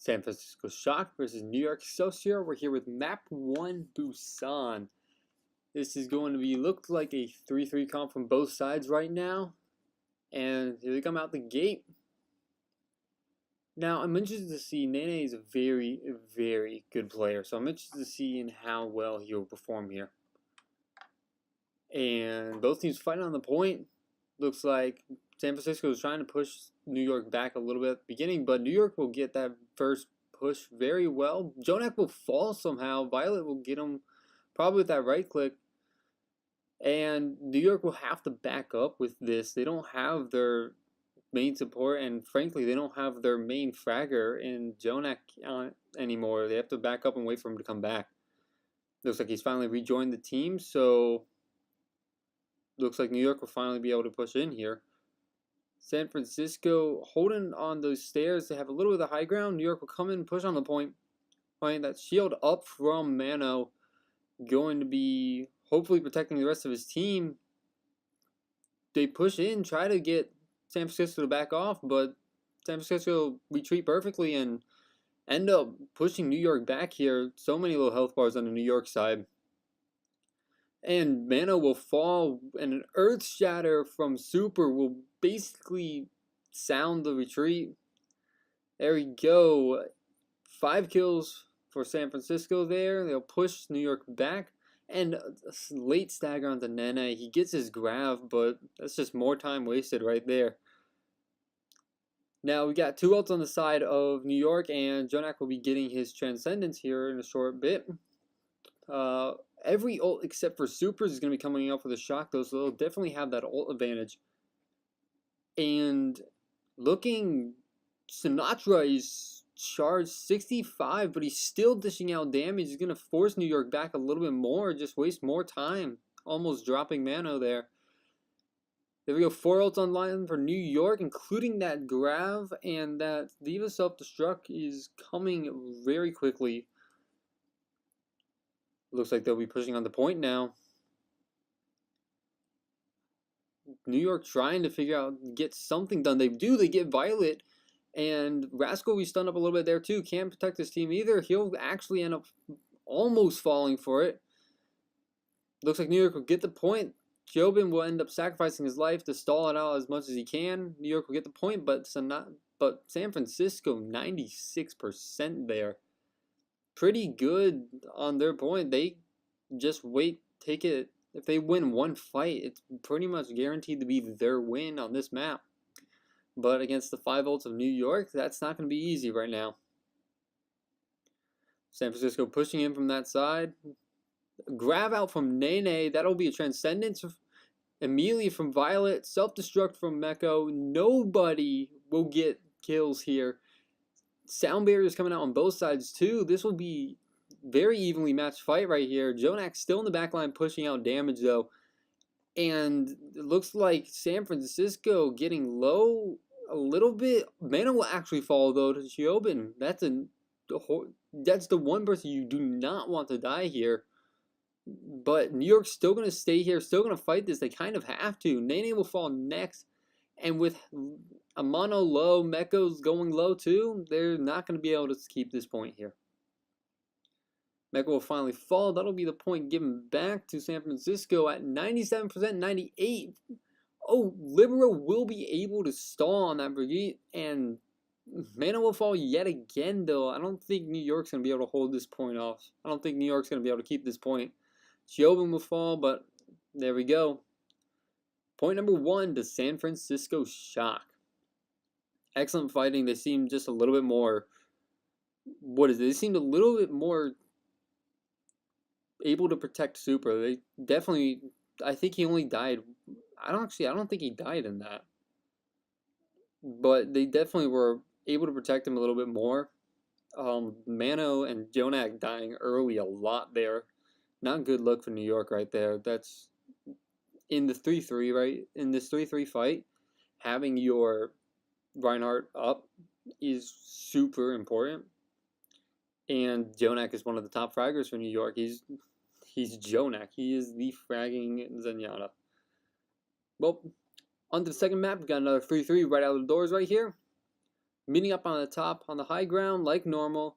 San Francisco Shock versus New York Excelsior. We're here with map 1 Busan. This is going to be looked like a 3-3 comp from both sides right now. And here they come out the gate. Now, I'm interested to see, Nene is a very, very good player. So I'm interested to see in how well he'll perform here. And both teams fighting on the point. Looks like San Francisco is trying to push New York back a little bit at the beginning, but New York will get that first push very well. Jonak will fall somehow. Violet will get him probably with that right click. And New York will have to back up with this. They don't have their main support, and frankly, they don't have their main fragger in Jonak anymore. They have to back up and wait for him to come back. Looks like he's finally rejoined the team, so looks like New York will finally be able to push in here. San Francisco holding on those stairs to have a little bit of the high ground. New York will come in and push on the point. Playing that shield up from Mano. Going to be hopefully protecting the rest of his team. They push in, try to get San Francisco to back off, but San Francisco retreat perfectly and end up pushing New York back here. So many low health bars on the New York side. And Mano will fall, and an Earth Shatter from Super will basically sound the retreat. There we go. 5 kills for San Francisco there. They'll push New York back. And a late stagger onto Nene. He gets his grab, but that's just more time wasted right there. Now we got 2 ults on the side of New York, and Jonak will be getting his Transcendence here in a short bit. Every ult except for Supers is going to be coming up with a shock, though, so they'll definitely have that ult advantage. And looking, Sinatra is charged 65, but he's still dishing out damage. He's going to force New York back a little bit more, just waste more time. Almost dropping Mano there. There we go, 4 ults online for New York, including that Grav, and that Diva Self-Destruct is coming very quickly. Looks like they'll be pushing on the point now. New York trying to figure out, get something done. They do, they get Violet. And Rascal will be stunned up a little bit there too. Can't protect his team either. He'll actually end up almost falling for it. Looks like New York will get the point. Jobin will end up sacrificing his life to stall it out as much as he can. New York will get the point, but San Francisco 96% there. Pretty good on their point. They just wait, take it. If they win one fight, it's pretty much guaranteed to be their win on this map. But against the 5 ults of New York, that's not going to be easy right now. San Francisco pushing in from that side. Grab out from Nene. That'll be a Transcendence immediately from Violet. Self-destruct from Meko. Nobody will get kills here. Sound barriers coming out on both sides too. This will be very evenly matched fight right here. Jonak still in the back line pushing out damage though. And it looks like San Francisco getting low a little bit. Mano will actually fall though to Chiobin. That's the one person you do not want to die here. But New York's still going to stay here, still going to fight this. They kind of have to. Nene will fall next. And with Amano low, Meko's going low too, they're not going to be able to keep this point here. Meko will finally fall. That'll be the point given back to San Francisco at 97%, 98%. Oh, Libero will be able to stall on that Brigitte, and Mano will fall yet again, though. I don't think New York's going to be able to hold this point off. I don't think New York's going to be able to keep this point. Chiobin will fall, but there we go. Point number 1 to San Francisco Shock. Excellent fighting. They seem just a little bit more... They seemed a little bit more able to protect Super. They definitely... I think he only died... I don't think he died in that. But they definitely were able to protect him a little bit more. Mano and Jonak dying early a lot there. Not good luck for New York right there. That's... In the 3-3, right? In this 3-3 fight, having your Reinhardt up is super important. And Jonak is one of the top fraggers for New York. He's Jonak. He is the fragging Zenyatta. Well, on to the second map. We got another 3-3 right out of the doors right here. Meeting up on the top on the high ground like normal.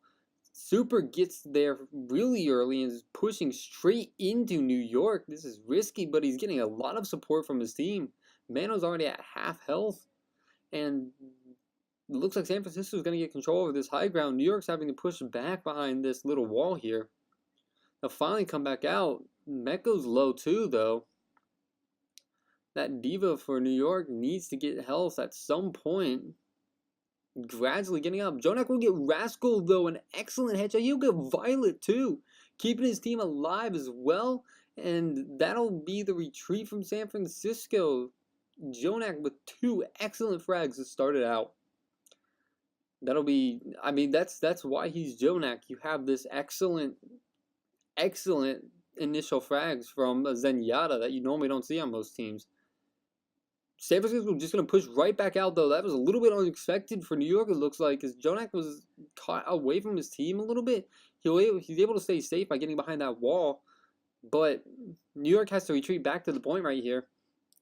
Super gets there really early and is pushing straight into New York. This is risky, but he's getting a lot of support from his team. Mano's already at half health, and it looks like San Francisco is going to get control over this high ground. New York's having to push back behind this little wall here. They'll finally come back out. Meko's low too, though. That diva for New York needs to get health at some point. Gradually getting up. Jonak will get Rascal, though. An excellent headshot. He'll get Violet, too. Keeping his team alive as well. And that'll be the retreat from San Francisco. Jonak with 2 excellent frags to start it out. That'll be, I mean, that's why he's Jonak. You have this excellent initial frags from Zenyatta that you normally don't see on most teams. San Francisco just going to push right back out, though. That was a little bit unexpected for New York, it looks like, because Jonak was caught away from his team a little bit. He's able to stay safe by getting behind that wall, but New York has to retreat back to the point right here.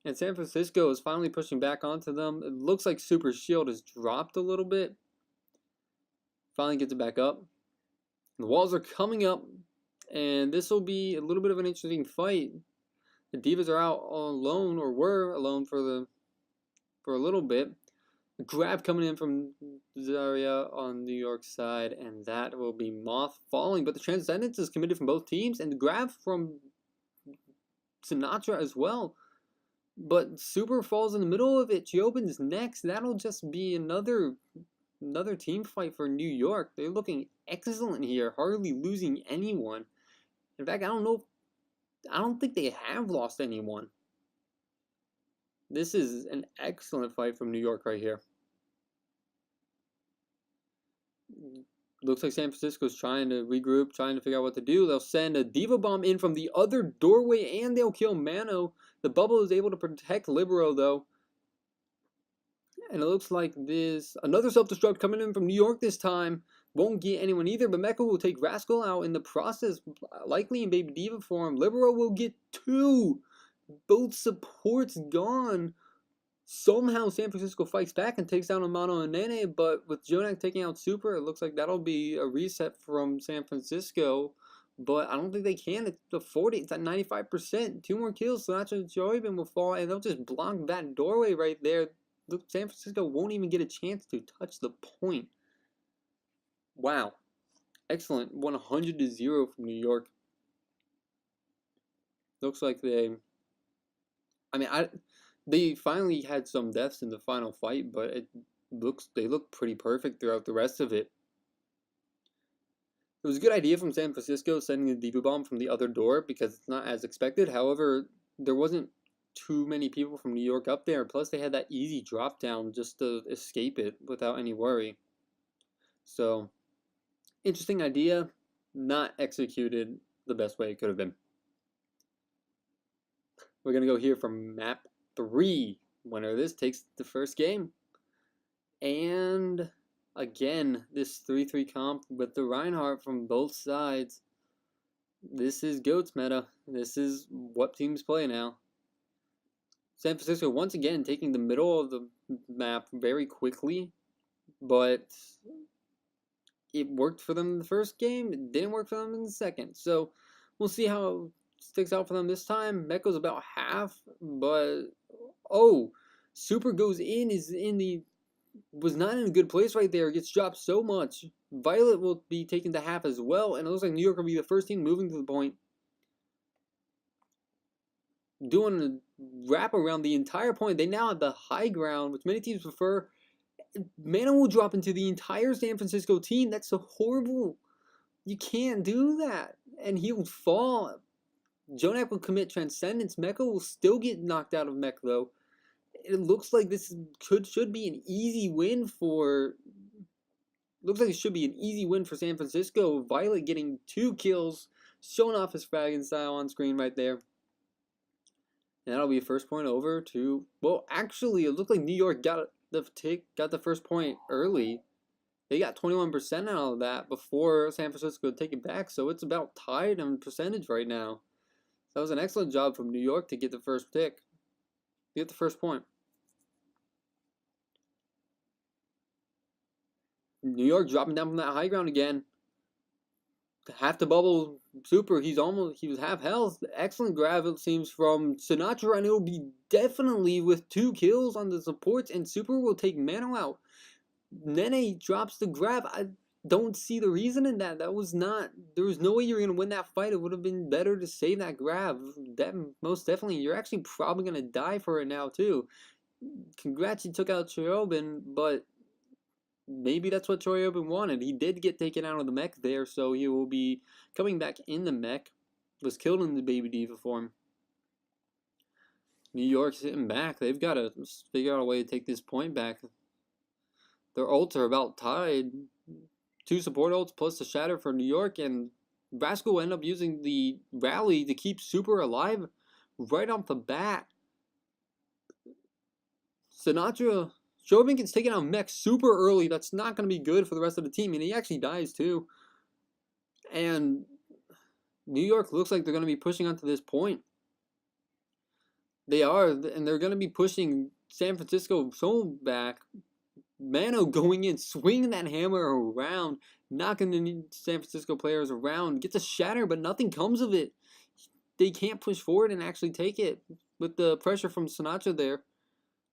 And San Francisco is finally pushing back onto them. It looks like Super Shield has dropped a little bit. Finally gets it back up. The walls are coming up, and this will be a little bit of an interesting fight. The Divas are out alone, or were alone for a little bit. A grab coming in from Zarya on New York's side, and that will be Moth falling. But the Transcendence is committed from both teams, and the grab from Sinatra as well. But Super falls in the middle of it. Chiobin's next. That'll just be another team fight for New York. They're looking excellent here, hardly losing anyone. In fact, I don't think they have lost anyone. This is an excellent fight from New York right here. Looks like San Francisco's trying to regroup, trying to figure out what to do. They'll send a Diva Bomb in from the other doorway, and they'll kill Mano. The bubble is able to protect Libero, though. And it looks like another self-destruct coming in from New York this time. Won't get anyone either, but Mecca will take Rascal out in the process, likely in Baby Diva form. Libero will get 2. Both supports gone. Somehow San Francisco fights back and takes down Amano and Nene, but with Jonak taking out Super, it looks like that'll be a reset from San Francisco. But I don't think they can afford it. It's at 95%. 2 more kills, Sinatra and Joybin will fall, and they'll just block that doorway right there. Look, San Francisco won't even get a chance to touch the point. Wow. Excellent. 100-0 from New York. Looks like they finally had some deaths in the final fight, but they look pretty perfect throughout the rest of it. It was a good idea from San Francisco sending the Diva Bomb from the other door because it's not as expected. However, there wasn't too many people from New York up there. Plus, they had that easy drop down just to escape it without any worry. So, interesting idea, not executed the best way it could have been. We're going to go here from map 3. Winner of this takes the first game. And again, this 3-3 comp with the Reinhardt from both sides. This is GOATS meta. This is what teams play now. San Francisco once again taking the middle of the map very quickly, but it worked for them in the first game. It didn't work for them in the second. So we'll see how it sticks out for them this time. Meko's about half, but Super goes in, was not in a good place right there. Gets dropped so much. Violet will be taken to half as well, and it looks like New York will be the first team moving to the point. Doing a wrap around the entire point. They now have the high ground, which many teams prefer. Mana will drop into the entire San Francisco team. That's so horrible. You can't do that. And he will fall. Jonak will commit Transcendence. Mecha will still get knocked out of Mech, though. It looks like this should be an easy win for... Looks like it should be an easy win for San Francisco. Violet getting 2 kills. Showing off his fragging style on screen right there. And that'll be a first point over to... Well, actually, it looked like New York got the first point early. They got 21% out of that before San Francisco could take it back. So it's about tied in percentage right now. That was an excellent job from New York to get the first pick. Get the first point. New York dropping down from that high ground again. Half the bubble super. He was half health. Excellent grab, it seems, from Sinatra, and it'll be definitely with 2 kills on the supports, and super will take Mano out. Nene drops the grab. I don't see the reason in that. There was no way you were going to win that fight. It would have been better to save that grab. Most definitely. You're actually probably going to die for it now, too. Congrats, you took out Cherobin, but maybe that's what Cherobin wanted. He did get taken out of the mech there, so he will be coming back in the mech. Was killed in the Baby Diva form. New York sitting back. They've got to figure out a way to take this point back. Their ults are about tied. 2 support ults plus the shatter for New York, and Rascal will end up using the rally to keep Super alive right off the bat. Sinatra, Chauvin gets taken out mech super early. That's not going to be good for the rest of the team, and he actually dies too. And New York looks like they're going to be pushing onto this point. They are, and they're going to be pushing San Francisco so back. Mano going in, swinging that hammer around, knocking the San Francisco players around. Gets a shatter, but nothing comes of it. They can't push forward and actually take it with the pressure from Sinatra there.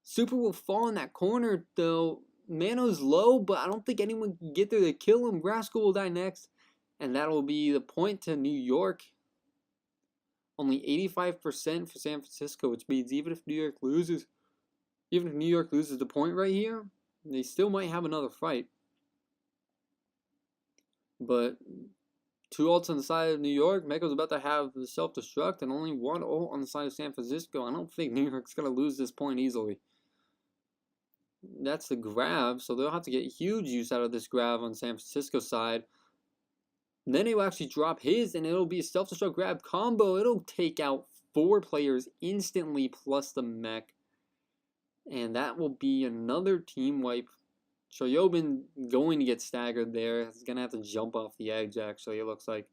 Super will fall in that corner, though. Mano's low, but I don't think anyone can get there to kill him. Rascal will die next, and that will be the point to New York. Only 85% for San Francisco, which means even if New York loses the point right here, they still might have another fight. But 2 ults on the side of New York. Mecho's about to have the self-destruct, and only 1 ult on the side of San Francisco. I don't think New York's going to lose this point easily. That's the grab, so they'll have to get huge use out of this grab on San Francisco's side. And then they will actually drop his, and it'll be a self-destruct grab combo. It'll take out 4 players instantly plus the mech. And that will be another team wipe. Shoyobin going to get staggered there. He's going to have to jump off the edge, actually, it looks like.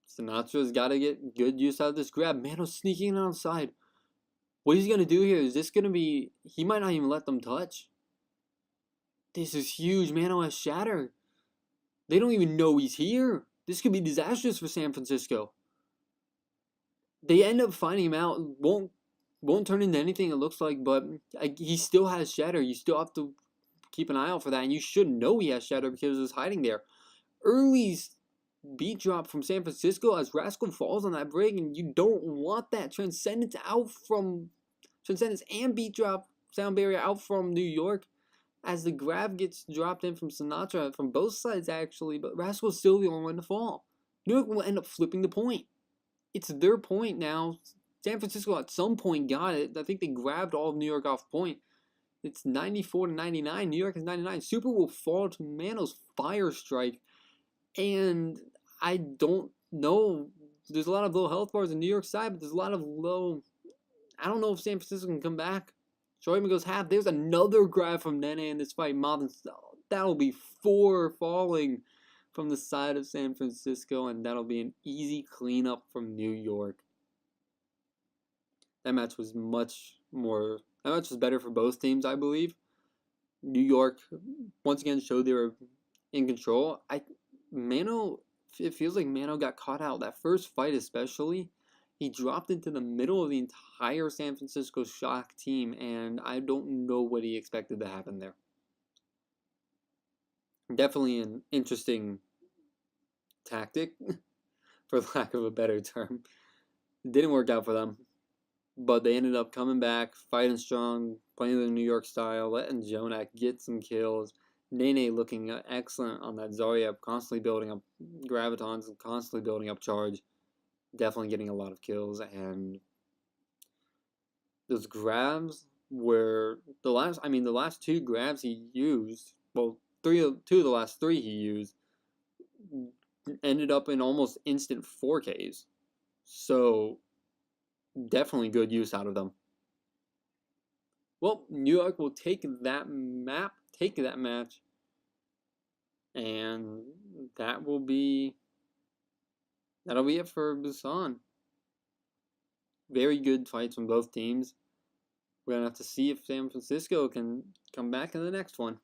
Sinatra's got to get good use out of this grab. Mano's sneaking outside. What he's going to do here is this going to be... He might not even let them touch. This is huge. Mano has shatter. They don't even know he's here. This could be disastrous for San Francisco. They end up finding him out. Won't turn into anything, it looks like, but he still has shatter. You still have to keep an eye out for that, and you should know he has shatter because it was hiding there. Early beat drop from San Francisco as Rascal falls on that break, and you don't want that. Transcendence and beat drop sound barrier out from New York as the grab gets dropped in from Sinatra from both sides, actually, but Rascal's still the only one to fall. New York will end up flipping the point. It's their point now. San Francisco at some point got it. I think they grabbed all of New York off point. It's 94 to 99. New York is 99. Super will fall to Mano's fire strike. And I don't know. There's a lot of low health bars in New York side, but there's a lot of low... I don't know if San Francisco can come back. Shoyman goes half. There's another grab from Nene in this fight. That'll be 4 falling from the side of San Francisco, and that'll be an easy cleanup from New York. That match was better for both teams, I believe. New York once again showed they were in control. It feels like Mano got caught out. That first fight especially, he dropped into the middle of the entire San Francisco Shock team, and I don't know what he expected to happen there. Definitely an interesting tactic, for lack of a better term. It didn't work out for them, but they ended up coming back, fighting strong, playing the New York style, letting Jonak get some kills. Nene looking excellent on that Zarya, constantly building up gravitons and constantly building up charge. Definitely getting a lot of kills, and those grabs were the last 2 grabs he used, well, 2 of the last 3 he used ended up in almost instant 4Ks. So definitely good use out of them. Well, New York will take that match, and that'll be it for Busan. Very good fights from both teams. We're going to have to see if San Francisco can come back in the next one.